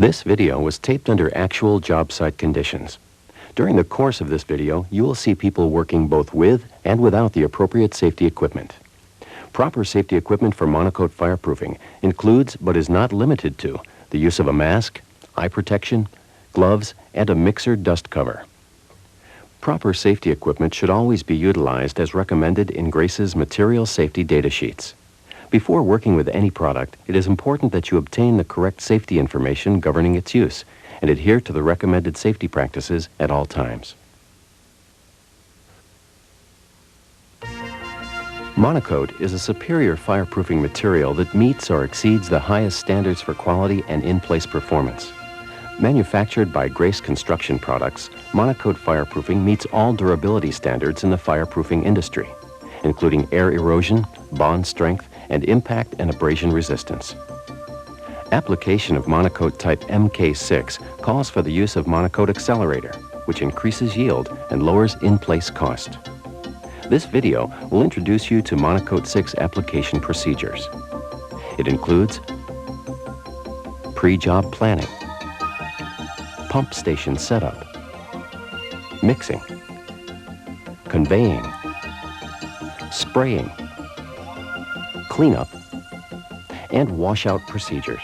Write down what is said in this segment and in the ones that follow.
This video was taped under actual job site conditions. During the course of this video, you will see people working both with and without the appropriate safety equipment. Proper safety equipment for monocoat fireproofing includes, but is not limited to, the use of a mask, eye protection, gloves, and a mixer dust cover. Proper safety equipment should always be utilized as recommended in Grace's material safety data sheets. Before working with any product, it is important that you obtain the correct safety information governing its use and adhere to the recommended safety practices at all times. Monocoat is a superior fireproofing material that meets or exceeds the highest standards for quality and in-place performance. Manufactured by Grace Construction Products, Monocoat fireproofing meets all durability standards in the fireproofing industry, including air erosion, bond strength, and impact and abrasion resistance. Application of Monocoat type MK6 calls for the use of Monocoat accelerator, which increases yield and lowers in-place cost. This video will introduce you to Monocoat 6 application procedures. It includes pre-job planning, pump station setup, mixing, conveying, spraying, cleanup, and washout procedures.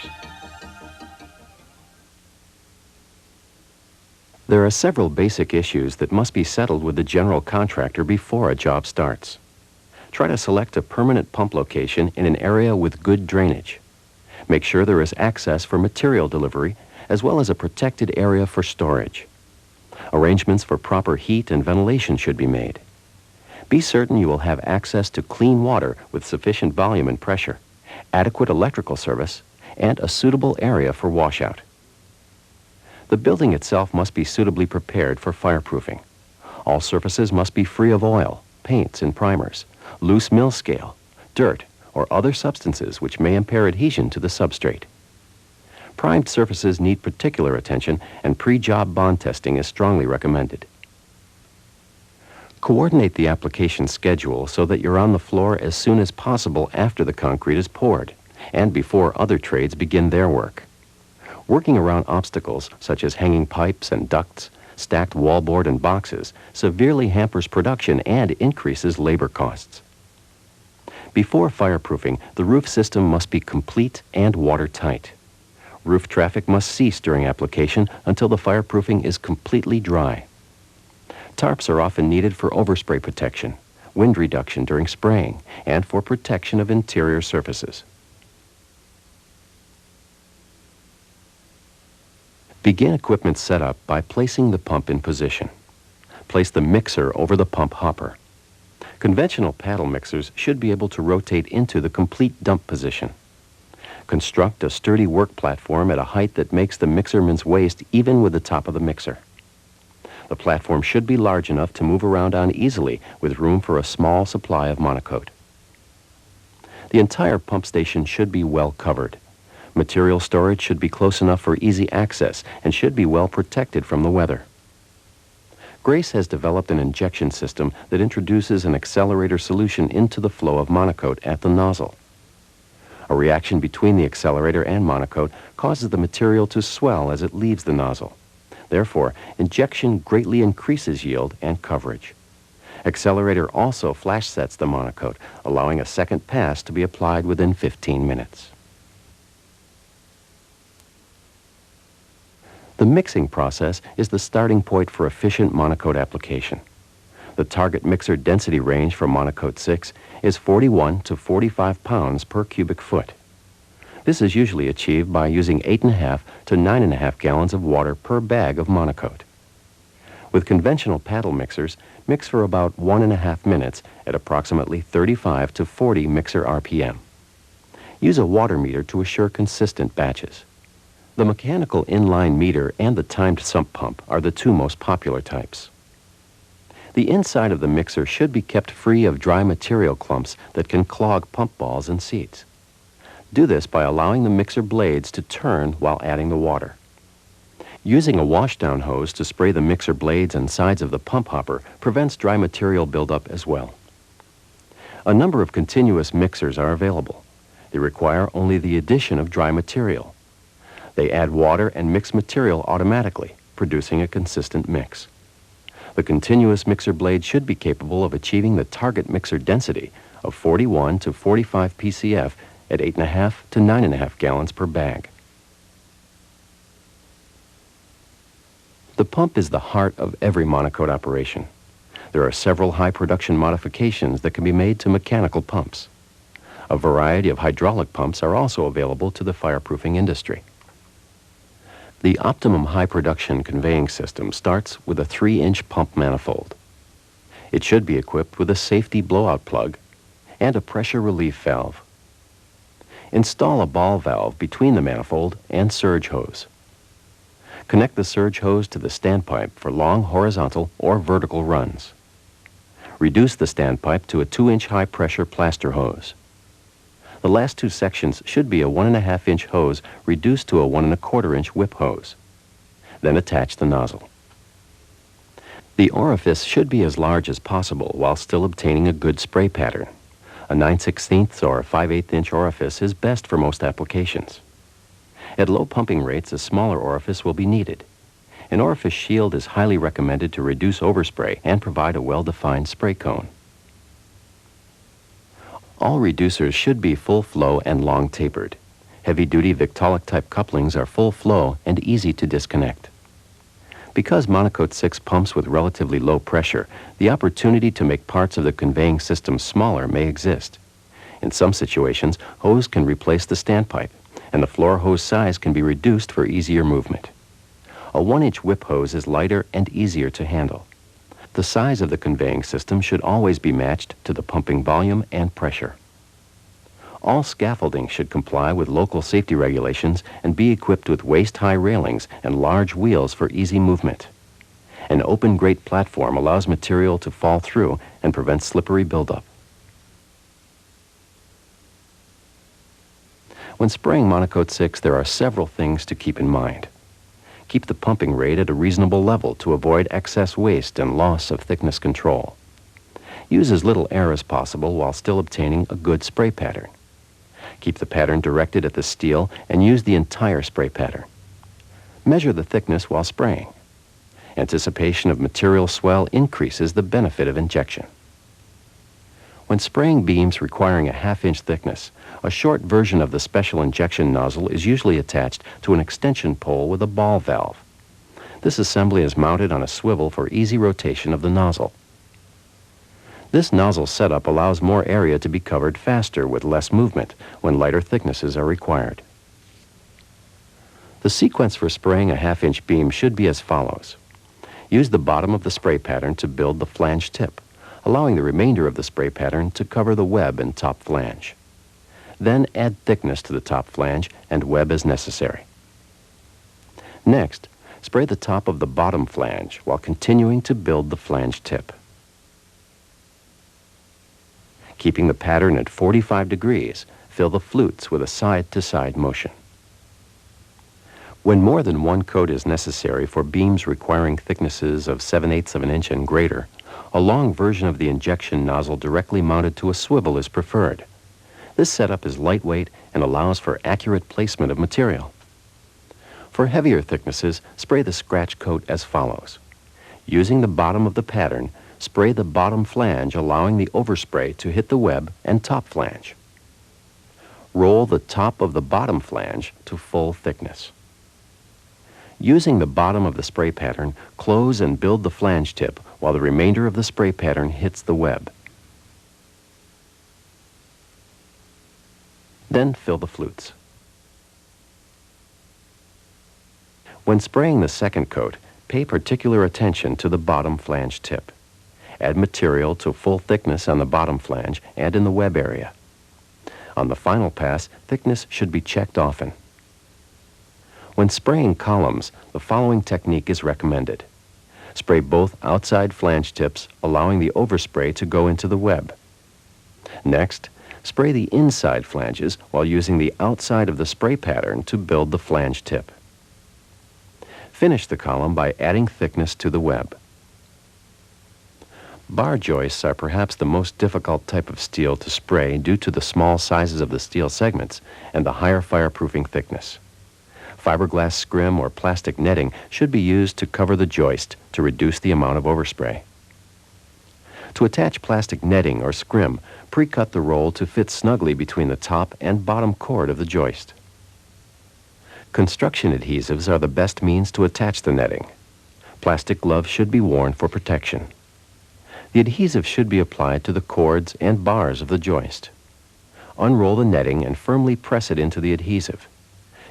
There are several basic issues that must be settled with the general contractor before a job starts. Try to select a permanent pump location in an area with good drainage. Make sure there is access for material delivery as well as a protected area for storage. Arrangements for proper heat and ventilation should be made. Be certain you will have access to clean water with sufficient volume and pressure, adequate electrical service, and a suitable area for washout. The building itself must be suitably prepared for fireproofing. All surfaces must be free of oil, paints and primers, loose mill scale, dirt, or other substances which may impair adhesion to the substrate. Primed surfaces need particular attention, and pre-job bond testing is strongly recommended. Coordinate the application schedule so that you're on the floor as soon as possible after the concrete is poured and before other trades begin their work. Working around obstacles such as hanging pipes and ducts, stacked wallboard and boxes severely hampers production and increases labor costs. Before fireproofing, the roof system must be complete and watertight. Roof traffic must cease during application until the fireproofing is completely dry. Tarps are often needed for overspray protection, wind reduction during spraying, and for protection of interior surfaces. Begin equipment setup by placing the pump in position. Place the mixer over the pump hopper. Conventional paddle mixers should be able to rotate into the complete dump position. Construct a sturdy work platform at a height that makes the mixerman's waist even with the top of the mixer. The platform should be large enough to move around on easily with room for a small supply of Monocoat. The entire pump station should be well covered. Material storage should be close enough for easy access and should be well protected from the weather. Grace has developed an injection system that introduces an accelerator solution into the flow of Monocoat at the nozzle. A reaction between the accelerator and Monocoat causes the material to swell as it leaves the nozzle. Therefore, injection greatly increases yield and coverage. Accelerator also flash sets the Monocoat, allowing a second pass to be applied within 15 minutes. The mixing process is the starting point for efficient Monocoat application. The target mixer density range for Monocoat 6 is 41 to 45 pounds per cubic foot. This is usually achieved by using 8.5 to 9.5 gallons of water per bag of Monocoat. With conventional paddle mixers, mix for about 1.5 minutes at approximately 35 to 40 mixer RPM. Use a water meter to assure consistent batches. The mechanical inline meter and the timed sump pump are the two most popular types. The inside of the mixer should be kept free of dry material clumps that can clog pump balls and seats. Do this by allowing the mixer blades to turn while adding the water. Using a washdown hose to spray the mixer blades and sides of the pump hopper prevents dry material buildup as well. A number of continuous mixers are available. They require only the addition of dry material. They add water and mix material automatically, producing a consistent mix. The continuous mixer blade should be capable of achieving the target mixer density of 41 to 45 PCF at 8.5 to 9.5 gallons per bag. The pump is the heart of every monocoat operation. There are several high production modifications that can be made to mechanical pumps. A variety of hydraulic pumps are also available to the fireproofing industry. The optimum high production conveying system starts with a 3-inch pump manifold. It should be equipped with a safety blowout plug and a pressure relief valve. Install a ball valve between the manifold and surge hose. Connect the surge hose to the standpipe for long horizontal or vertical runs. Reduce the standpipe to a 2-inch high pressure plaster hose. The last two sections should be a 1.5-inch hose reduced to a 1.25-inch whip hose. Then attach the nozzle. The orifice should be as large as possible while still obtaining a good spray pattern. A 9/16 or 5/8-inch orifice is best for most applications. At low pumping rates, a smaller orifice will be needed. An orifice shield is highly recommended to reduce overspray and provide a well-defined spray cone. All reducers should be full flow and long tapered. Heavy-duty Victaulic type couplings are full flow and easy to disconnect. Because Monocoat 6 pumps with relatively low pressure, the opportunity to make parts of the conveying system smaller may exist. In some situations, hose can replace the standpipe, and the floor hose size can be reduced for easier movement. A 1-inch whip hose is lighter and easier to handle. The size of the conveying system should always be matched to the pumping volume and pressure. All scaffolding should comply with local safety regulations and be equipped with waist-high railings and large wheels for easy movement. An open grate platform allows material to fall through and prevents slippery buildup. When spraying Monocoat 6, there are several things to keep in mind. Keep the pumping rate at a reasonable level to avoid excess waste and loss of thickness control. Use as little air as possible while still obtaining a good spray pattern. Keep the pattern directed at the steel and use the entire spray pattern. Measure the thickness while spraying. Anticipation of material swell increases the benefit of injection. When spraying beams requiring a 1/2-inch thickness, a short version of the special injection nozzle is usually attached to an extension pole with a ball valve. This assembly is mounted on a swivel for easy rotation of the nozzle. This nozzle setup allows more area to be covered faster with less movement when lighter thicknesses are required. The sequence for spraying a 1/2-inch beam should be as follows. Use the bottom of the spray pattern to build the flange tip, allowing the remainder of the spray pattern to cover the web and top flange. Then add thickness to the top flange and web as necessary. Next, spray the top of the bottom flange while continuing to build the flange tip. Keeping the pattern at 45 degrees, fill the flutes with a side-to-side motion. When more than one coat is necessary for beams requiring thicknesses of 7/8 of an inch and greater, a long version of the injection nozzle directly mounted to a swivel is preferred. This setup is lightweight and allows for accurate placement of material. For heavier thicknesses, spray the scratch coat as follows. Using the bottom of the pattern, spray the bottom flange, allowing the overspray to hit the web and top flange. Roll the top of the bottom flange to full thickness. Using the bottom of the spray pattern, close and build the flange tip while the remainder of the spray pattern hits the web. Then fill the flutes. When spraying the second coat, pay particular attention to the bottom flange tip. Add material to full thickness on the bottom flange and in the web area. On the final pass, thickness should be checked often. When spraying columns, the following technique is recommended. Spray both outside flange tips, allowing the overspray to go into the web. Next, spray the inside flanges while using the outside of the spray pattern to build the flange tip. Finish the column by adding thickness to the web. Bar joists are perhaps the most difficult type of steel to spray due to the small sizes of the steel segments and the higher fireproofing thickness. Fiberglass scrim or plastic netting should be used to cover the joist to reduce the amount of overspray. To attach plastic netting or scrim, pre-cut the roll to fit snugly between the top and bottom chord of the joist. Construction adhesives are the best means to attach the netting. Plastic gloves should be worn for protection. The adhesive should be applied to the cords and bars of the joist. Unroll the netting and firmly press it into the adhesive.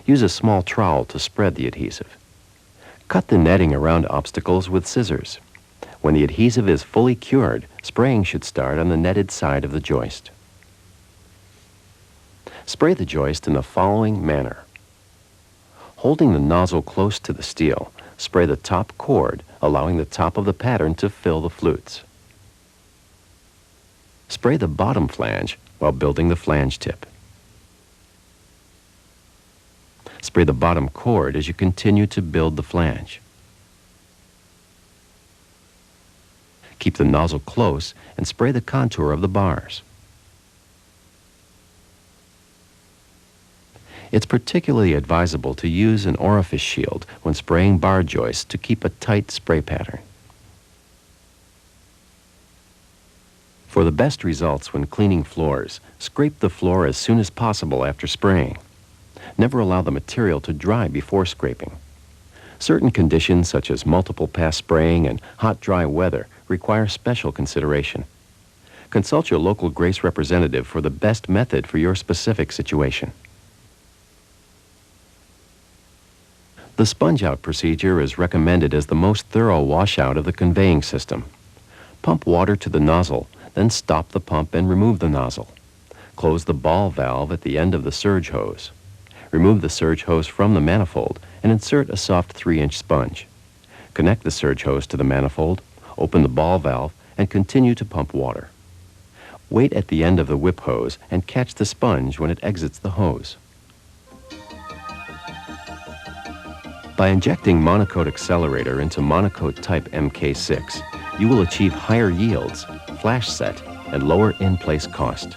Use a small trowel to spread the adhesive. Cut the netting around obstacles with scissors. When the adhesive is fully cured, spraying should start on the netted side of the joist. Spray the joist in the following manner. Holding the nozzle close to the steel, spray the top chord, allowing the top of the pattern to fill the flutes. Spray the bottom flange while building the flange tip. Spray the bottom chord as you continue to build the flange. Keep the nozzle close and spray the contour of the bars. It's particularly advisable to use an orifice shield when spraying bar joists to keep a tight spray pattern. For the best results when cleaning floors, scrape the floor as soon as possible after spraying. Never allow the material to dry before scraping. Certain conditions such as multiple pass spraying and hot, dry weather require special consideration. Consult your local Grace representative for the best method for your specific situation. The sponge-out procedure is recommended as the most thorough washout of the conveying system. Pump water to the nozzle, then stop the pump and remove the nozzle. Close the ball valve at the end of the surge hose. Remove the surge hose from the manifold and insert a soft 3-inch sponge. Connect the surge hose to the manifold, open the ball valve, and continue to pump water. Wait at the end of the whip hose and catch the sponge when it exits the hose. By injecting Monocoat accelerator into Monocoat type MK6, you will achieve higher yields, flash set, and lower in-place cost.